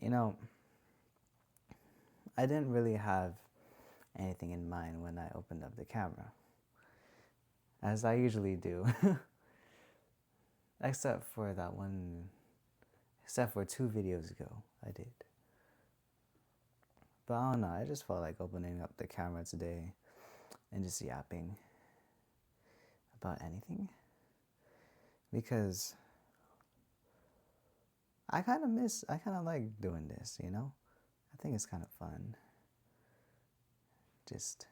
You know, I didn't really have anything in mind when I opened up the camera, as I usually do, except for that one, except for 2 videos ago, I did. But I don't know, I just felt like opening up the camera today and just yapping about anything because I kind of like doing this, you know? I think it's kind of fun just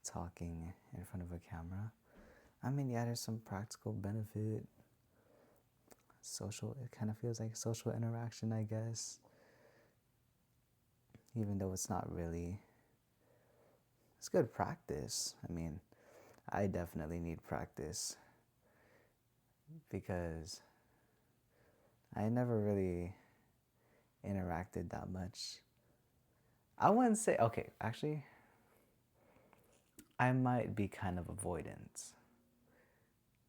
talking in front of a camera. I mean, yeah, there's some practical benefit. It kind of feels like social interaction, I guess, even though it's not really. It's good practice. I mean, I definitely need practice because I never really interacted that much. I wouldn't say, okay, actually, I might be kind of avoidant.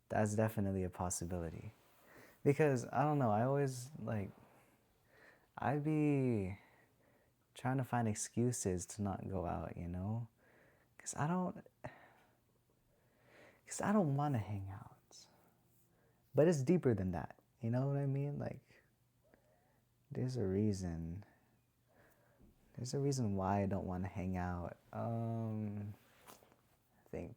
That's definitely a possibility. Because, I don't know, I always, like, I'd be trying to find excuses to not go out, you know? Because I don't want to hang out. But it's deeper than that. You know what I mean? Like, there's a reason. There's a reason why I don't want to hang out. Think.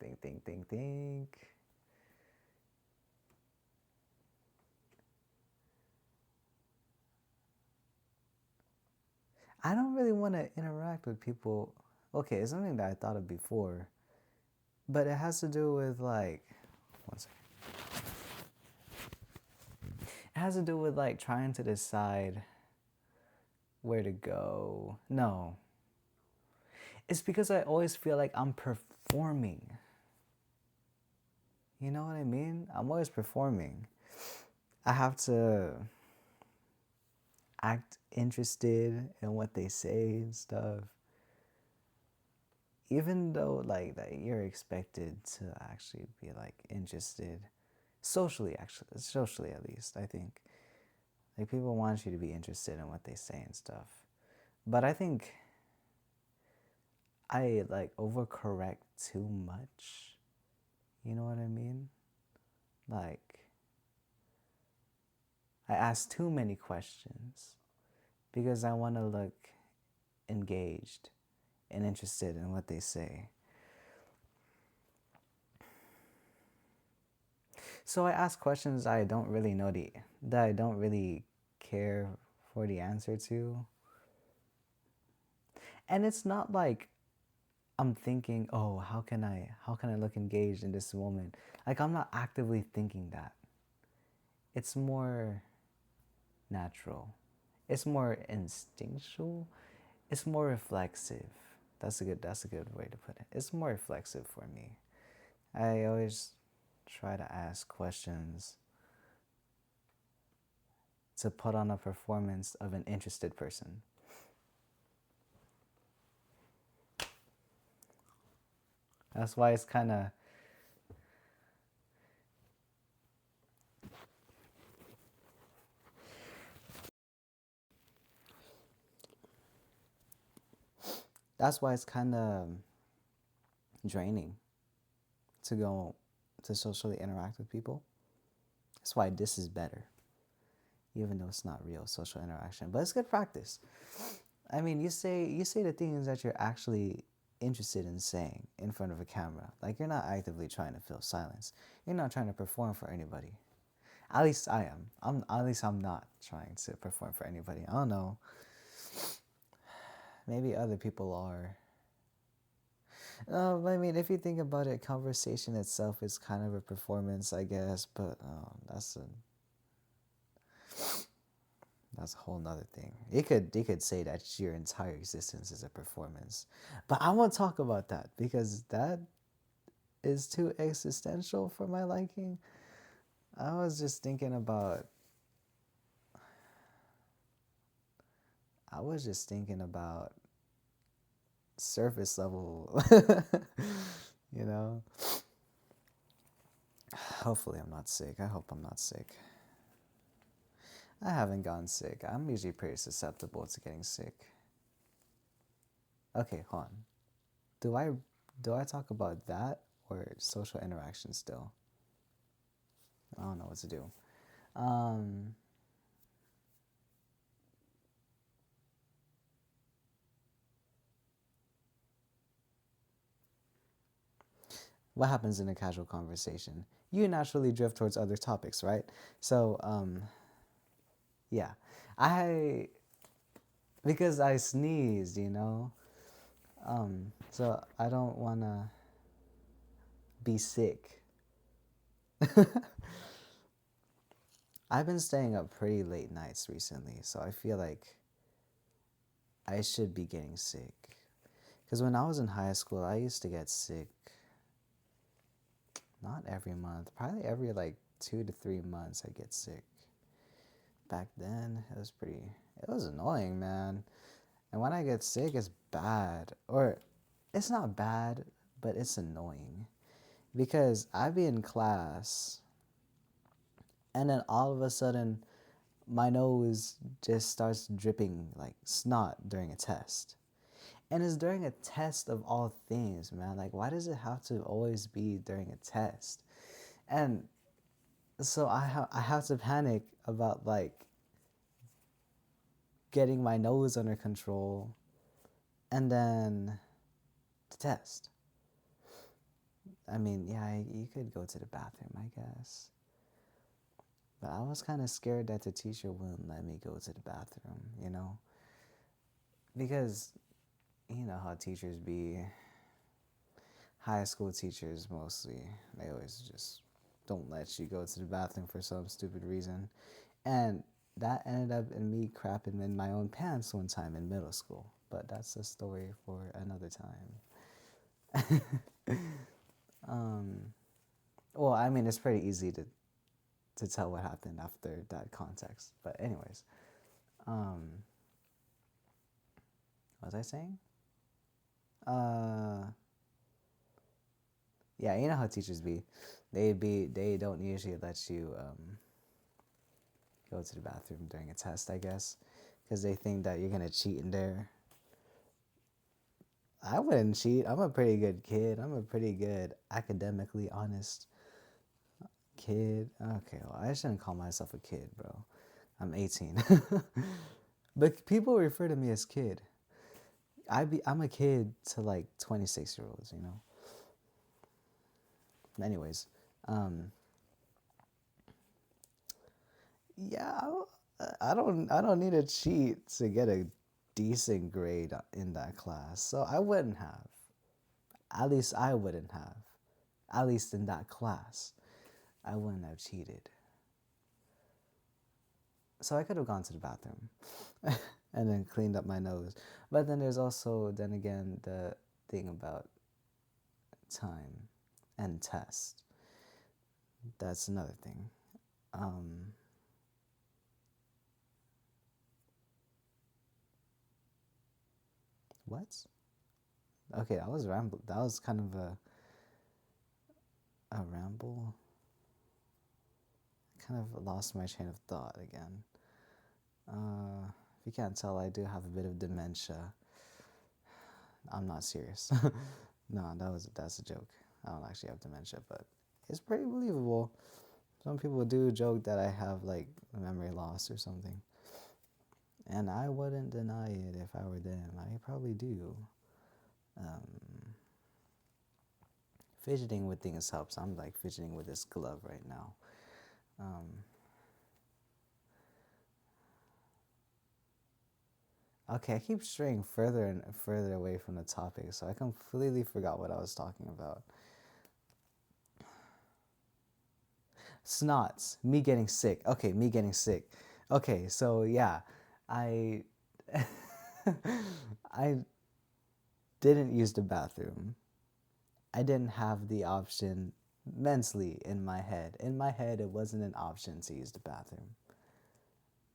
I don't really want to interact with people. Okay, it's something that I thought of before, but it has to do with like, one second. It has to do with like trying to decide where to go. No, it's because I always feel like I'm performing. You know what I mean? I'm always performing. I have to act interested in what they say and stuff. Even though like that you're expected to actually be like interested socially at least, I think. Like people want you to be interested in what they say and stuff. But I think I like overcorrect too much. You know what I mean? Like I ask too many questions because I want to look engaged and interested in what they say. So I ask questions I don't really know that I don't really care for the answer to. And it's not like I'm thinking, "Oh, how can I look engaged in this moment?" Like I'm not actively thinking that. It's more natural. It's more instinctual. It's more reflexive. That's a good way to put it. It's more reflexive for me. I always try to ask questions to put on a performance of an interested person. That's why it's kind of that's why it's kind of draining to go to socially interact with people. That's why this is better, even though it's not real social interaction, but it's good practice. I mean, you say the things that you're actually interested in saying in front of a camera. Like you're not actively trying to fill silence. You're not trying to perform for anybody. At least I am. At least I'm not trying to perform for anybody. I don't know. Maybe other people are. I mean, if you think about it, conversation itself is kind of a performance, I guess. But that's a whole nother thing. They could say that your entire existence is a performance, but I won't talk about that because that is too existential for my liking. I was just thinking about. I was just thinking about surface level. you know. Hopefully, I'm not sick. I hope I'm not sick. I haven't gotten sick. I'm usually pretty susceptible to getting sick. Okay, hold on. Do I do I talk about that or social interaction still? I don't know what to do. Um, what happens in a casual conversation? You naturally drift towards other topics, right? So, yeah, I because I sneezed, so I don't wanna be sick. I've been staying up pretty late nights recently, so I feel like I should be getting sick. Because when I was in high school, I used to get sick not every month, probably every like 2 to 3 months, I get sick. Back then, it was annoying, man. And when I get sick, it's bad. Or it's not bad, but it's annoying. Because I be in class, and then all of a sudden, my nose just starts dripping like snot during a test. And it's during a test of all things, man. Like, why does it have to always be during a test? And so I have to panic about like getting my nose under control and then the test. I mean, yeah, you could go to the bathroom, I guess. But I was kind of scared that the teacher wouldn't let me go to the bathroom. Because you know how teachers be, high school teachers mostly, they always just don't let you go to the bathroom for some stupid reason. And that ended up in me crapping in my own pants one time in middle school. But that's a story for another time. um, well, I mean, it's pretty easy to tell what happened after that context. But anyways, um, what was I saying? Uh, yeah, you know how teachers be. They don't usually let you go to the bathroom during a test, I guess, because they think that you're gonna cheat in there. I wouldn't cheat. I'm a pretty good kid. I'm a pretty good academically honest kid. Okay, well, I shouldn't call myself a kid, bro. I'm 18. But people refer to me as kid. I'm a kid to like 26-year-olds. Anyways, um, yeah, I don't need to cheat to get a decent grade in that class. So I wouldn't have. At least I wouldn't have. At least in that class, I wouldn't have cheated. So I could have gone to the bathroom and then cleaned up my nose. But then there's also, then again, the thing about time and test. That's another thing. Um, what? Okay, that was ramble. That was kind of a ramble. I kind of lost my train of thought again. If you can't tell, I do have a bit of dementia. I'm not serious. No, that's a joke. I don't actually have dementia, but it's pretty believable. Some people do joke that I have like memory loss or something. And I wouldn't deny it if I were them. I probably do. Um, Fidgeting with things helps. I'm like fidgeting with this glove right now. Um, okay, I keep straying further and further away from the topic, so I completely forgot what I was talking about. Snots, me getting sick. Okay, me getting sick. Okay, so yeah, I I didn't use the bathroom. I didn't have the option mentally in my head. In my head, it wasn't an option to use the bathroom.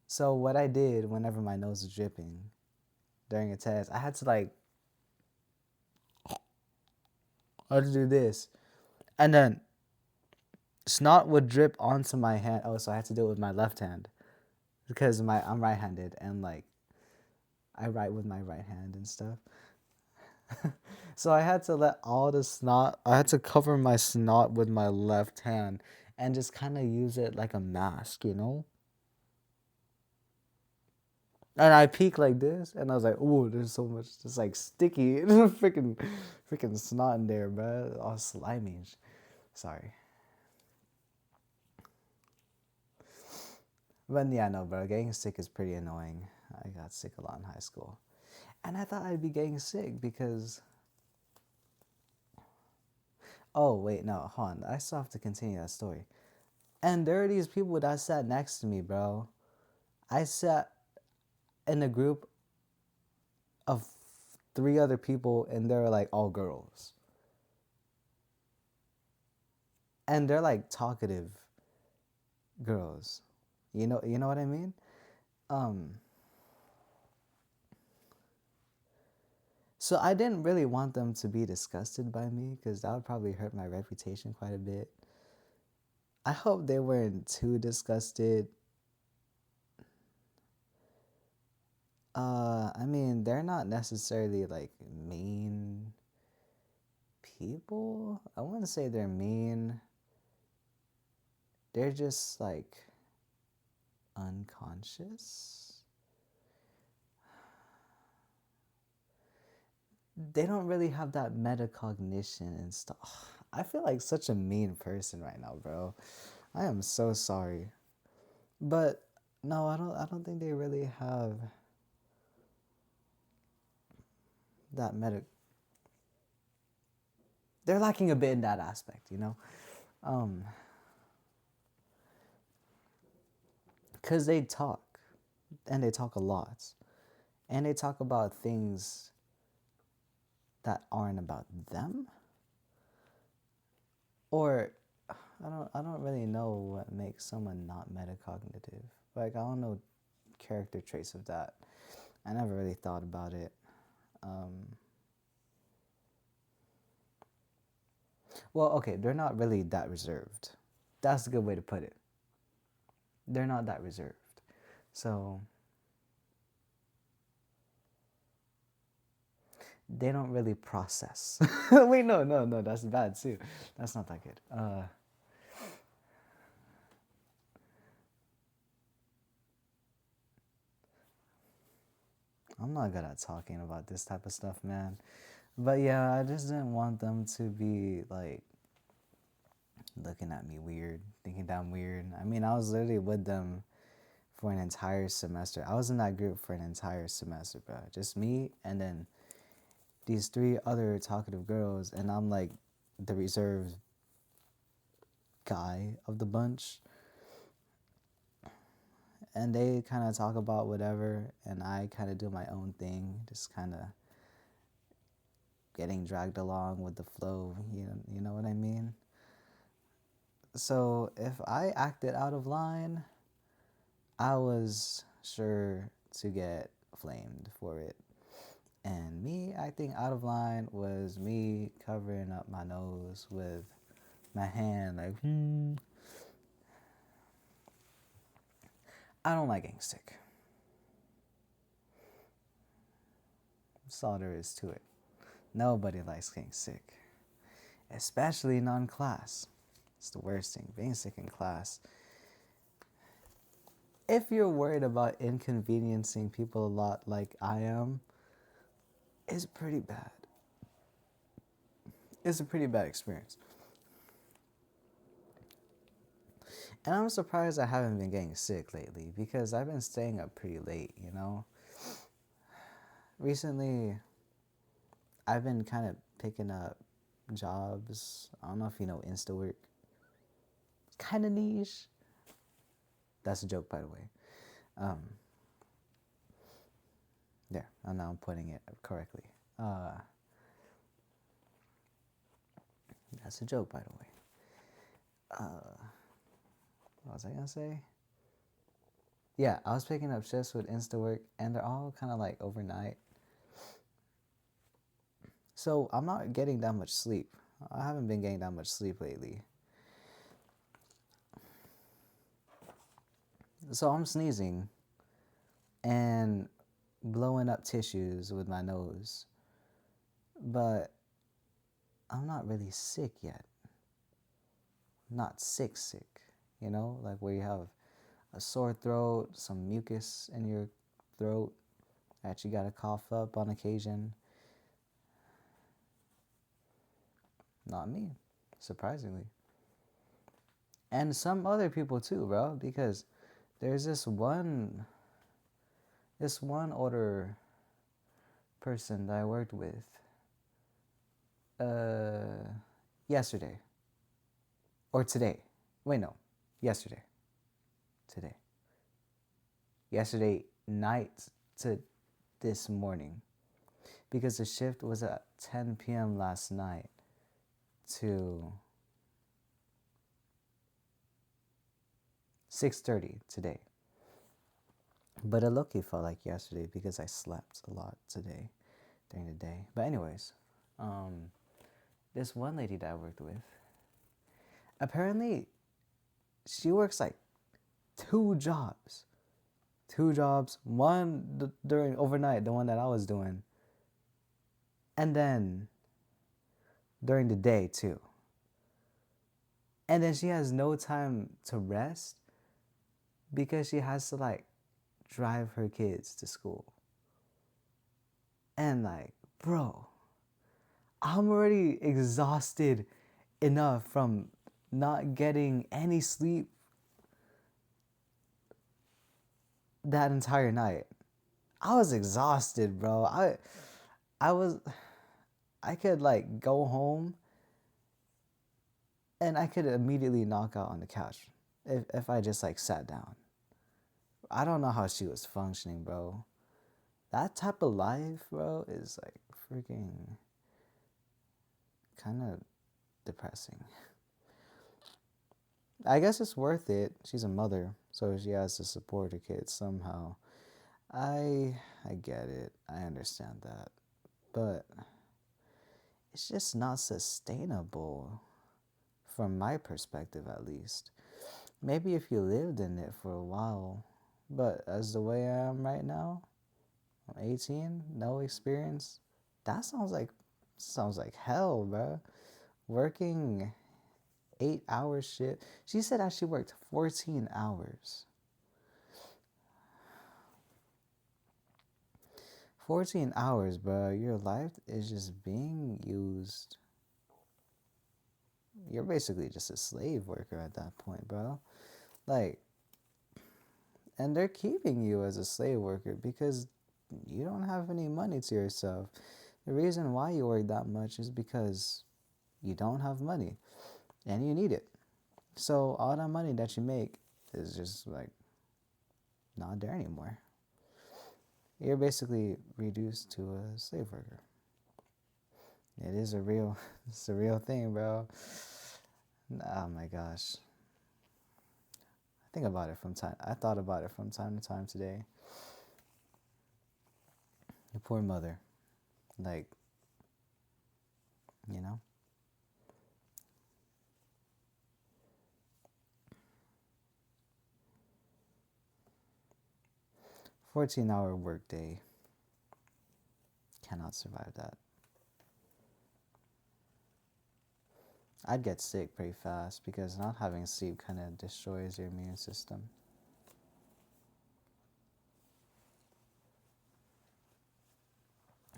So what I did whenever my nose was dripping during a test, I had to do this, and then snot would drip onto my hand. Oh, so I had to do it with my left hand. because I'm right-handed and like I write with my right hand and stuff. So I had to let all the snot. I had to cover my snot with my left hand and just kind of use it like a mask, you know. And I peek like this, and I was like, "Oh, there's so much, just like sticky, freaking snot in there, bro. All slimy." Sorry, but yeah, no, bro. Getting sick is pretty annoying. I got sick a lot in high school, and I thought I'd be getting sick because. Oh wait, no, hold on. I still have to continue that story. And there are these people that sat next to me, bro. I sat in a group of three other people, and they're like all girls, and they're like talkative girls. You know what I mean? Um, so I didn't really want them to be disgusted by me because that would probably hurt my reputation quite a bit. I hope they weren't too disgusted. I mean, they're not necessarily like mean people. I wouldn't say they're mean. They're just like unconscious. They don't really have that metacognition and stuff. I feel like such a mean person right now, bro. I am so sorry. But no, I don't think they really have that meta. They're lacking a bit in that aspect, you know? Um, cuz they talk and they talk a lot. And they talk about things that aren't about them, or I don't really know what makes someone not metacognitive. Like I don't know character traits of that. I never really thought about it. Um, well, okay, they're not really that reserved. That's a good way to put it. They're not that reserved. So they don't really process. Wait, no, no, no, that's bad too. That's not that good. I'm not good at talking about this type of stuff, man. But yeah, I just didn't want them to be like looking at me weird, thinking that I'm weird. I mean, I was literally with them for an entire semester. I was in that group for an entire semester, bro. Just me and then these three other talkative girls, and I'm like the reserved guy of the bunch. And they kind of talk about whatever, and I kind of do my own thing, just kind of getting dragged along with the flow. You know what I mean? So if I acted out of line, I was sure to get flamed for it. And me acting out of line was me covering up my nose with my hand, like, I don't like getting sick. That's all there is to it. Nobody likes getting sick, especially non class. It's the worst thing, being sick in class. If you're worried about inconveniencing people a lot like I am, it's pretty bad. It's a pretty bad experience. And I'm surprised I haven't been getting sick lately because I've been staying up pretty late, you know? Recently, I've been kind of picking up jobs. I don't know if you know Insta work. Kind of niche. That's a joke, by the way. Um, there, and now I'm putting it correctly. Uh, that's a joke, by the way. What was I gonna say? Yeah, I was picking up shifts with Insta work, and they're all kind of like overnight. So I'm not getting that much sleep. I haven't been getting that much sleep lately. So I'm sneezing, and blowing up tissues with my nose. But I'm not really sick yet. Not sick, sick. You know, like where you have a sore throat, some mucus in your throat that you gotta cough up on occasion. Not me, surprisingly. And some other people too, bro, because there's this one older person that I worked with uh yesterday or today. Wait, no. Yesterday. Today. Yesterday night to this morning, because the shift was at 10 p.m. last night to 6:30 today. But it low-key felt like yesterday because I slept a lot today during the day. But anyways, um, this one lady that I worked with, apparently she works like two jobs. Two jobs, one during overnight, the one that I was doing, and then during the day too. And then she has no time to rest because she has to like drive her kids to school. And like, bro, I'm already exhausted enough from not getting any sleep that entire night. I was exhausted, bro. I was I could like go home and I could immediately knock out on the couch if I just like sat down. I don't know how she was functioning, bro. That type of life, bro, is like freaking kind of depressing. I guess it's worth it. She's a mother, so she has to support her kids somehow. I get it. I understand that. But it's just not sustainable from my perspective at least. Maybe if you lived in it for a while, but as the way I am right now, I'm 18, no experience. That sounds like hell, bro. Working 8 hour shift. She said I should worked 14 hours. 14 hours, bro. Your life is just being used. You're basically just a slave worker at that point, bro. Like, and they're keeping you as a slave worker because you don't have any money to yourself. The reason why you work that much is because you don't have money and you need it. So all that money that you make is just like not there anymore. You're basically reduced to a slave worker. It is a real, it's a real thing, bro. Oh my gosh. I thought about it from time to time today. The poor mother. Like, you know? 14-hour workday. Cannot survive that. I'd get sick pretty fast because not having sleep kind of destroys your immune system.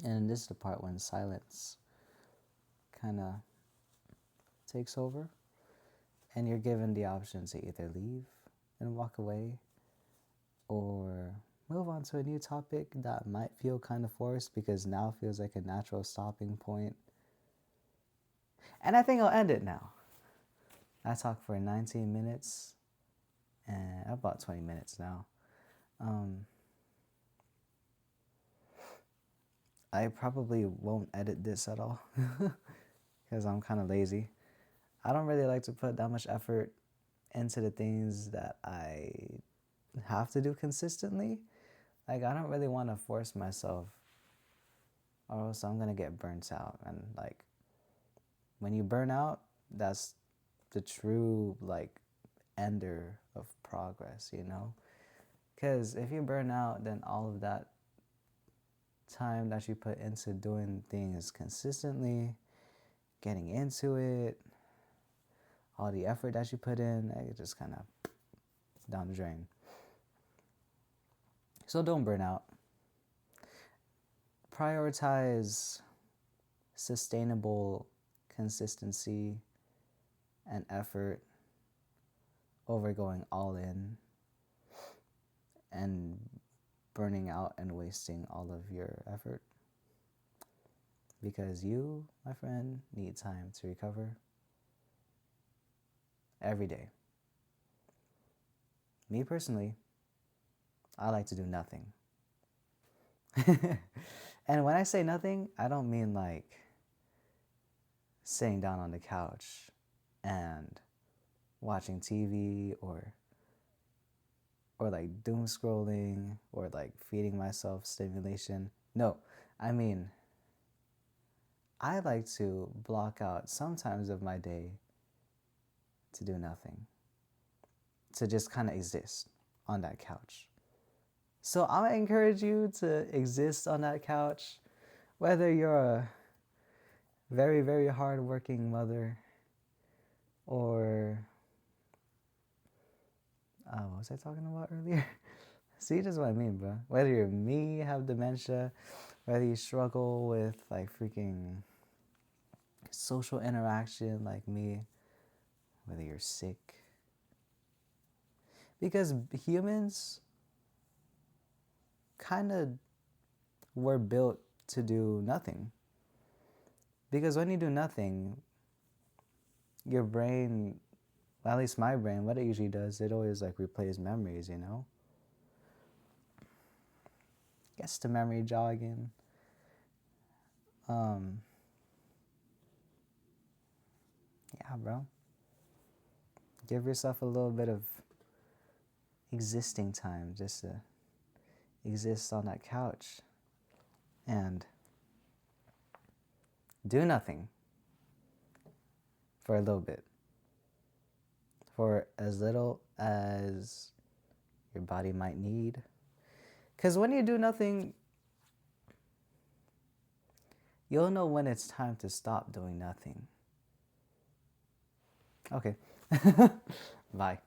And this is the part when silence kind of takes over, and you're given the option to either leave and walk away or move on to a new topic that might feel kind of forced because now feels like a natural stopping point. And I think I'll end it now. I talked for 19 minutes and about 20 minutes now. I probably won't edit this at all because I'm kind of lazy. I don't really like to put that much effort into the things that I have to do consistently. Like, I don't really want to force myself or else I'm going to get burnt out. And, like, when you burn out, that's the true, like, ender of progress, you know? Because if you burn out, then all of that time that you put into doing things consistently, getting into it, all the effort that you put in, it just kind of down the drain. So don't burn out. Prioritize sustainable consistency and effort over going all in and burning out and wasting all of your effort. Because you, my friend, need time to recover every day. Me personally, I like to do nothing. And when I say nothing, I don't mean like sitting down on the couch and watching TV or like doom scrolling or like feeding myself stimulation. No, I mean, I like to block out some times of my day to do nothing, to just kind of exist on that couch. So I'm gonna encourage you to exist on that couch, whether you're a very, very hardworking mother or what was I talking about earlier? See, this is what I mean, bro. Whether you're me, have dementia, whether you struggle with like freaking social interaction like me, whether you're sick. Because humans kind of were built to do nothing. Because when you do nothing, your brain, well, at least my brain, what it usually does, it always like replays memories, you know? Gets to memory jogging. Yeah, bro. Give yourself a little bit of existing time just to exist on that couch and do nothing for a little bit. For as little as your body might need. Because when you do nothing, you'll know when it's time to stop doing nothing. Okay. Bye.